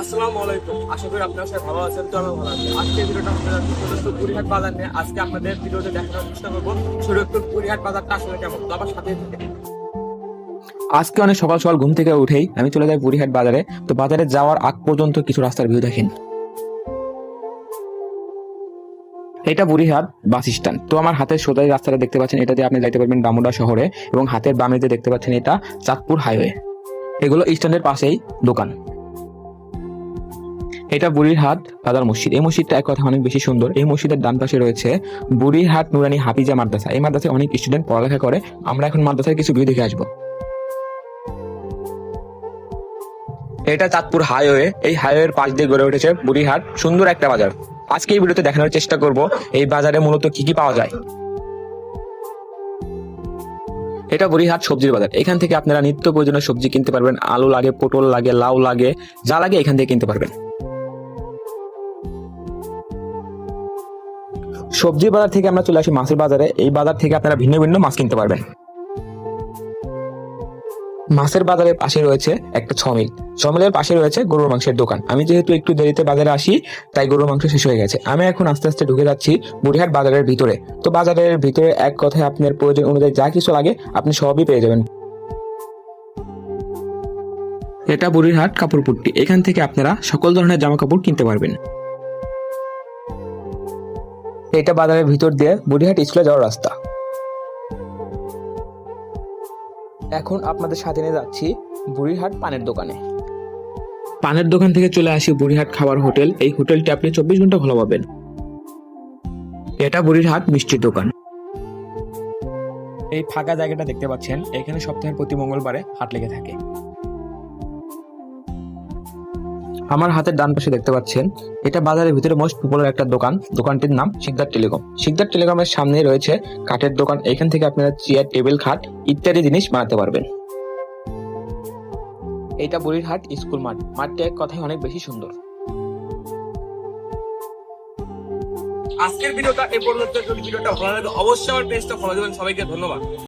আসসালামু আলাইকুম। আশা করি আপনারা সবাই ভালো আছেন। তো আমি ভালো আছি। আজকে ভিডিওটা আপনাদের শরীয়তপুর বুড়িহাট বাজার নিয়ে আজকে আপনাদের ভিডিওতে দেখানোর চেষ্টা করবো শরীয়তপুর বুড়িহাট বাজারটা আসলে কেমন। তো আমার সাথে আজকে অনেক সকাল সকাল ঘুম থেকে উঠেই আমি চলে যাই বুড়িহাট বাজারে। তো বাজারে যাওয়ার আগ পর্যন্ত কিছু রাস্তার ভিউ দেখেন। এটা বুড়িহাট বাস স্ট্যান্ড। তো আমার হাতের সোজাই রাস্তাটা দেখতে পাচ্ছেন, এটা দিয়ে আপনি যাইতে পারবেন ডামুডা শহরে, এবং হাতের বামে যে দেখতে পাচ্ছেন এটা চাঁদপুর হাইওয়ে। এগুলো স্ট্যান্ডের পাশেই দোকান। এটা বুড়িরহাট বাজার মসজিদ। এই মসজিদটা এক কথা অনেক বেশি সুন্দর। এই মসজিদের ডান পাশে রয়েছে বুড়িরহাট নুরানি হাফিজা মাদ্রাসা। এই মাদ্রাসায় অনেক স্টুডেন্ট পড়ালেখা করে। আমরা এখন মাদ্রাসার কিছু ভিউ দেখে আসবো। এটা চাঁদপুর হাইওয়ে। এই হাইওয়ের পাশ দিয়ে গড়ে উঠেছে বুড়িহাট, সুন্দর একটা বাজার। আজকে এই ভিডিওতে দেখানোর চেষ্টা করব এই বাজারে মূলত কি কি পাওয়া যায়। এটা বুড়িহাট সবজির বাজার। এখান থেকে আপনারা নিত্য প্রয়োজনীয় সবজি কিনতে পারবেন। আলু লাগে, পটল লাগে, লাউ লাগে, যা লাগে এখান থেকে কিনতে পারবেন। সবজির বাজার থেকে আমরা চলে আসি মাছের বাজারে। এই বাজার থেকে আপনারা ভিন্ন ভিন্ন মাছ কিনতে পারবেন। মাছের বাজারের পাশে রয়েছে একটা ছমিল। ছমিলের পাশে রয়েছে গরুর মাংসের দোকান। আমি যেহেতু একটু দেরিতে বাজারে আসি, তাই গরুর মাংস শেষ হয়ে গেছে। আমি এখন আস্তে আস্তে ঢুকে যাচ্ছি বুড়িহাট বাজারের ভিতরে। তো বাজারের ভিতরে এক কথায় আপনার প্রয়োজন অনুযায়ী যা কিছু লাগে আপনি সবই পেয়ে যাবেন। এটা বুড়িহাট কাপড়পুট্টি। এখান থেকে আপনারা সকল ধরনের জামা কাপড় কিনতে পারবেন। এটা বাজারের ভিতর দিয়ে বুড়িহাট স্কুলে যাওয়ার রাস্তা। এখন আপনাদের সাথে নিয়ে যাচ্ছি বুড়িহাট পানের দোকানে। পানের দোকান থেকে চলে আসি বুড়িহাট খাবার হোটেল। এই হোটেলটি আপনি 24 ঘন্টা খোলা পাবেন। এটা বুড়িহাট মিষ্টির দোকান। এই ফাঁকা জায়গাটা দেখতে পাচ্ছেন, এখানে সপ্তাহের প্রতি মঙ্গলবারে হাট লেগে থাকে। আমার হাতের ডান পাশে দেখতে পাচ্ছেন এটা বাজারের ভিতরে মোস্ট পপুলার একটা দোকান। দোকানটির নাম শিকদার টেলিকম। শিকদার টেলিকমের সামনে রয়েছে কাঠের দোকান। এখান থেকে আপনারা চেয়ার, টেবিল, খাট ইত্যাদি জিনিস বানাতে পারবেন। এটা বুড়িরহাট স্কুল মাঠ। মাঠটি এক কথায় অনেক বেশি সুন্দর। আজকের ভিডিওটা এ পর্যন্ত। যদি ভিডিওটা ভালো লাগে অবশ্যই আমার পেজটা ফলো দেবেন। সবাইকে ধন্যবাদ।